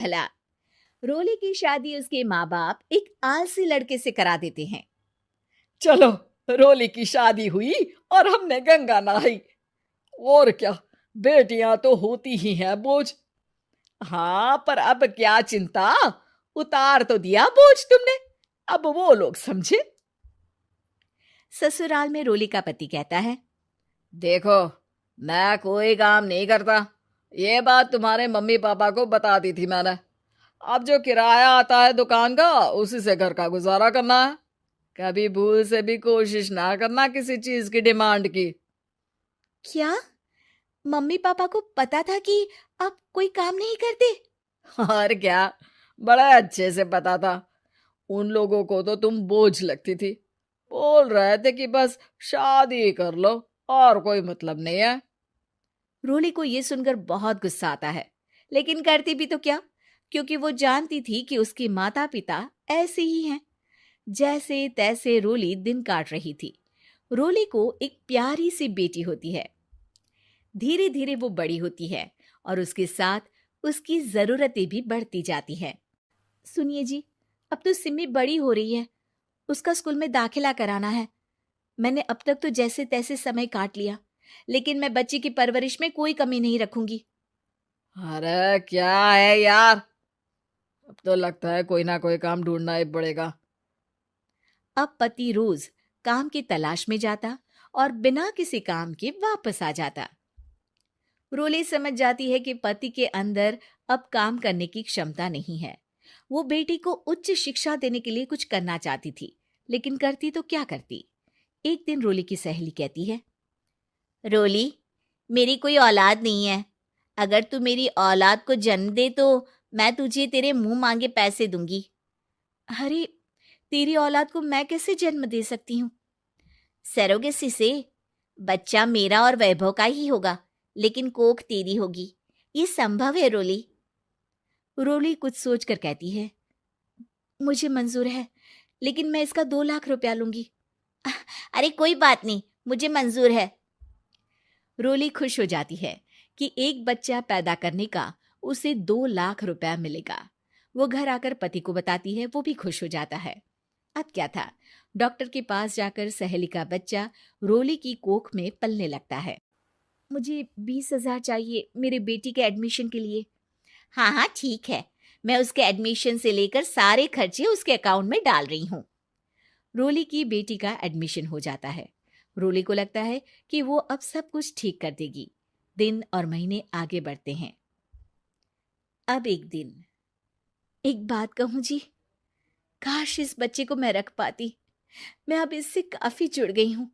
भला। रोली की शादी उसके माँ बाप एक आलसी लड़के से करा देते हैं। चलो, रोली की शादी हुई और हमने गंगा नहाई। और क्या, बेटियां तो होती ही हैं बोझ। हाँ, पर अब क्या चिंता, उतार तो दिया बोझ तुमने, अब वो लोग समझे। ससुराल में रोली का पति कहता है, देखो, मैं कोई काम नहीं करता, ये बात तुम्हारे मम्मी पापा को बता दी थी मैंने। अब जो किराया आता है दुकान का, उसी से घर का गुजारा करना है। कभी भूल से भी कोशिश ना करना किसी चीज की डिमांड की। क्या मम्मी पापा को पता था कि आप कोई काम नहीं करते? और क्या, बड़ा अच्छे से पता था। उन लोगों को तो तुम बोझ लगती थी, बोल रहे थे कि बस शादी कर लो और कोई मतलब नहीं है। रोली को यह सुनकर बहुत गुस्सा आता है, लेकिन करती भी तो क्या, क्योंकि वो जानती थी कि उसके माता पिता ऐसे ही हैं। जैसे तैसे रोली दिन काट रही थी। रोली को एक प्यारी सी बेटी होती है। धीरे धीरे वो बड़ी होती है और उसके साथ उसकी जरूरतें भी बढ़ती जाती हैं। सुनिए जी, अब तो सिमी बड़ी हो रही है, उसका स्कूल में दाखिला कराना है। मैंने अब तक तो जैसे तैसे समय काट लिया, लेकिन मैं बच्ची की परवरिश में कोई कमी नहीं रखूंगी। अरे क्या है यार, अब तो लगता है कोई ना कोई काम ढूंढना ही पड़ेगा। अब पति रोज काम की तलाश में जाता और बिना किसी काम के वापस आ जाता। रोली समझ जाती है कि पति के अंदर अब काम करने की क्षमता नहीं है। वो बेटी को उच्च शिक्षा देने के लिए कुछ करना चाहती थी, लेकिन करती तो क्या करती। एक दिन रोली की सहेली कहती है, रोली, मेरी कोई औलाद नहीं है। अगर तू मेरी औलाद को जन्म दे तो मैं तुझे तेरे मुंह मांगे पैसे दूंगी। अरे, तेरी औलाद को मैं कैसे जन्म दे सकती हूँ? सरोगेसी से। बच्चा मेरा और वैभव का ही होगा, लेकिन कोख तेरी होगी। ये संभव है रोली। रोली कुछ सोचकर कहती है, मुझे मंजूर है, लेकिन मैं इसका 2 लाख रुपया लूंगी। अरे कोई बात नहीं, मुझे मंजूर है। रोली खुश हो जाती है कि एक बच्चा पैदा करने का उसे 2 लाख रुपया मिलेगा। वो घर आकर पति को बताती है, वो भी खुश हो जाता है। अब क्या था, डॉक्टर के पास जाकर सहेली का बच्चा रोली की कोख में पलने लगता है। मुझे 20,000 चाहिए मेरे बेटी के एडमिशन के लिए। हाँ हाँ ठीक है, मैं उसके एडमिशन से लेकर सारे खर्चे उसके अकाउंट में डाल रही हूँ। रोली की बेटी का एडमिशन हो जाता है। रोली को लगता है कि वो अब सब कुछ ठीक कर देगी। दिन और महीने आगे बढ़ते हैं। अब एक दिन, एक बात कहूँ जी, काश इस बच्चे को मैं रख पाती। मैं अब इससे काफी जुड़ गई हूँ।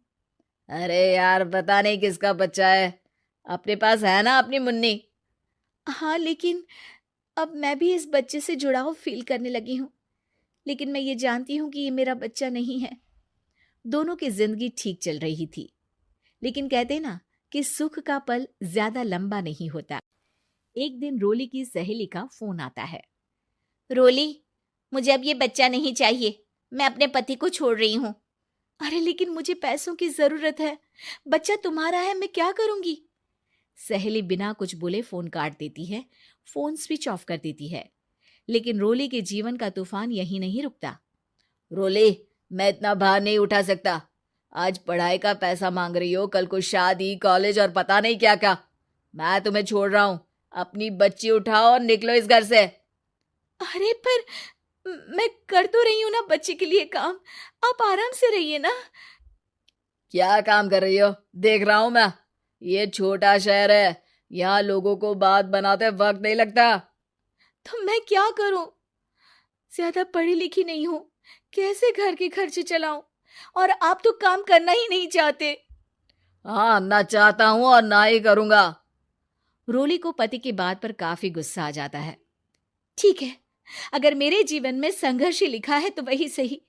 अरे यार, पता नहीं किसका बच्चा है, अपने पास है ना अपनी मुन्नी। हाँ, लेकिन अब मैं भी इस बच्चे से जुड़ाव फील करने लगी हूँ। लेकिन मैं ये जानती हूँ कि ये मेरा बच्चा नहीं है। दोनों की जिंदगी ठीक चल रही थी, लेकिन कहते ना कि सुख का पल ज्यादा लंबा नहीं होता। एक दिन रोली की सहेली का फोन आता है। रोली, मुझे अब ये बच्चा नहीं चाहिए, मैं अपने पति को छोड़ रही हूँ। अरे लेकिन मुझे पैसों की जरूरत है, बच्चा तुम्हारा है, मैं क्या करूंगी? सहेली बिना कुछ बोले फोन काट देती है, फोन स्विच ऑफ कर देती है। लेकिन रोली के जीवन का तूफान यहीं नहीं रुकता। रोली, मैं इतना भार नहीं उठा सकता। आज पढ़ाई का पैसा मांग रही हो, कल को शादी, कॉलेज और पता नहीं क्या क्या। मैं तुम्हें छोड़ रहा हूँ, अपनी बच्ची उठाओ और निकलो इस घर से। अरे पर मैं कर तो रही हूं ना बच्चे के लिए काम, आप आराम से रहिए ना। क्या काम कर रही हो, देख रहा हूं मैं। ये छोटा शहर है, यहाँ लोगों को बात बनाते वक्त नहीं लगता। तो मैं क्या करूं? ज्यादा पढ़ी लिखी नहीं हूं, कैसे घर के खर्चे चलाऊं? और आप तो काम करना ही नहीं चाहते। हाँ, ना चाहता हूं और ना ही करूंगा। रोली को पति की बात पर काफी गुस्सा आ जाता है। ठीक है, अगर मेरे जीवन में संघर्ष ही लिखा है तो वही सही।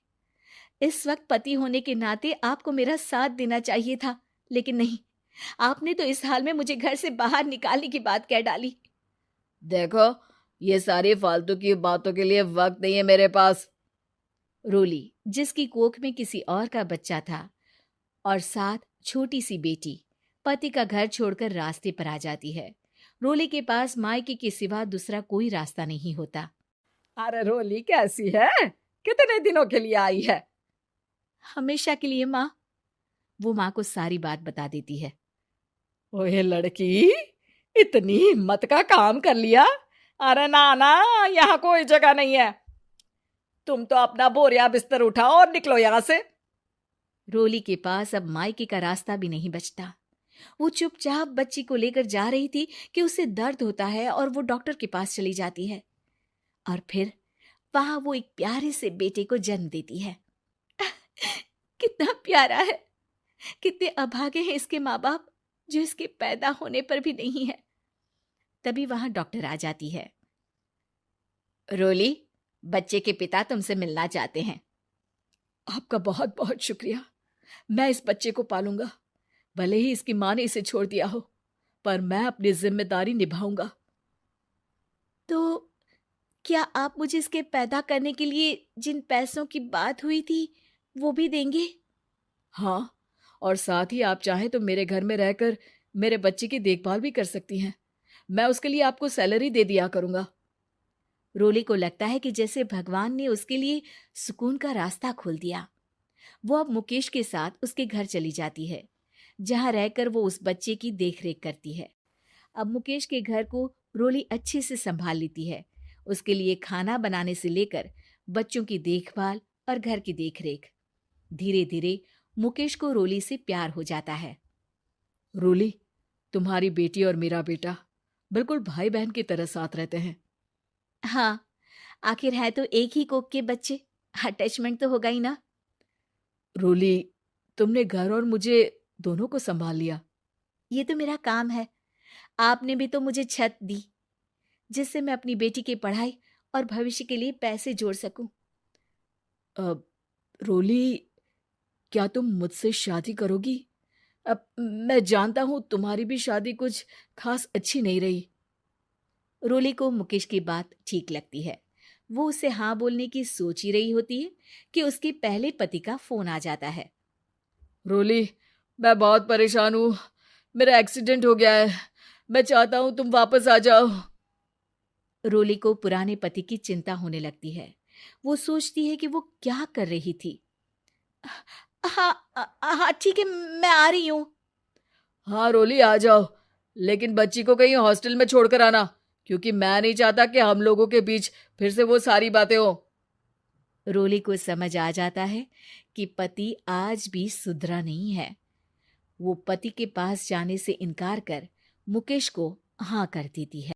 इस वक्त पति होने के नाते आपको मेरा साथ देना चाहिए था, लेकिन नहीं, आपने तो इस हाल में मुझे घर से बाहर निकालने की बात कह डाली। देखो, ये सारी फालतू की बातों के लिए वक्त नहीं है मेरे पास। रोली, जिसकी कोख में किसी और का बच्चा था और साथ छोटी सी बेटी, पति का घर छोड़कर रास्ते पर आ जाती है। रोली के पास मायके के सिवा दूसरा कोई रास्ता नहीं होता। अरे रोली कैसी है? कितने दिनों के लिए आई है? हमेशा के लिए माँ। वो माँ को सारी बात बता देती है। ओए लड़की, इतनी हिम्मत का काम कर लिया। अरे ना ना, यहाँ कोई जगह नहीं है। तुम तो अपना बोरिया बिस्तर उठाओ और निकलो यहाँ से। रोली के पास अब मायके का रास्ता भी नहीं बचता। वो चुपचाप बच्ची को लेकर जा रही थी कि उसे दर्द होता है और वो डॉक्टर के पास चली जाती है। और फिर वहां वो एक प्यारे से बेटे को जन्म देती है। कितना प्यारा है। कितने अभागे हैं इसके माँ बाप जो इसके पैदा होने पर भी नहीं है। तभी वहां डॉक्टर आ जाती है। रोली, बच्चे के पिता तुमसे मिलना चाहते हैं। आपका बहुत बहुत शुक्रिया। मैं इस बच्चे को पालूंगा। भले ही इसकी माँ ने इसे छोड़ दिया हो, पर मैं अपनी जिम्मेदारी निभाऊंगा। तो क्या आप मुझे इसके पैदा करने के लिए जिन पैसों की बात हुई थी वो भी देंगे? हाँ, और साथ ही आप चाहें तो मेरे घर में रहकर मेरे बच्चे की देखभाल भी कर सकती हैं। मैं उसके लिए आपको सैलरी दे दिया करूंगा। रोली को लगता है कि जैसे भगवान ने उसके लिए सुकून का रास्ता खोल दिया। वो अब मुकेश के साथ उसके घर चली जाती है, जहां रहकर वो उस बच्चे की देखरेख करती है। अब मुकेश के घर को रोली अच्छे से संभाल लेती है। उसके लिए खाना बनाने से लेकर बच्चों की देखभाल और घर की देखरेख। धीरे धीरे मुकेश को रोली से प्यार हो जाता है। रोली, तुम्हारी बेटी और मेरा बेटा बिल्कुल भाई बहन की तरह साथ रहते हैं। हाँ, आखिर है तो एक ही कोख के बच्चे, अटैचमेंट तो होगा ही ना। रोली, तुमने घर और मुझे दोनों को संभाल लिया। ये तो मेरा काम है। आपने भी तो मुझे छत दी जिससे मैं अपनी बेटी की पढ़ाई और भविष्य के लिए पैसे जोड़ सकूं। अब रोली, क्या तुम मुझसे शादी करोगी? अब मैं जानता हूं तुम्हारी भी शादी कुछ खास अच्छी नहीं रही। रोली को मुकेश की बात ठीक लगती है। वो उसे हाँ बोलने की सोच ही रही होती है कि उसके पहले पति का फोन आ जाता है। रोली, मैं बहुत परेशान हूँ। मेरा एक्सीडेंट हो गया है। मैं चाहता हूँ तुम वापस आ जाओ। रोली को पुराने पति की चिंता होने लगती है। वो सोचती है कि वो क्या कर रही थी। हाँ हाँ ठीक है, मैं आ रही हूँ। हाँ रोली, आ जाओ, लेकिन बच्ची को कहीं हॉस्टल में छोड़कर आना, क्योंकि मैं नहीं चाहता कि हम लोगों के बीच फिर से वो सारी बातें हो। रोली को समझ आ जाता है कि पति आज भी सुधरा नहीं है। वो पति के पास जाने से इनकार कर मुकेश को हाँ कर देती है।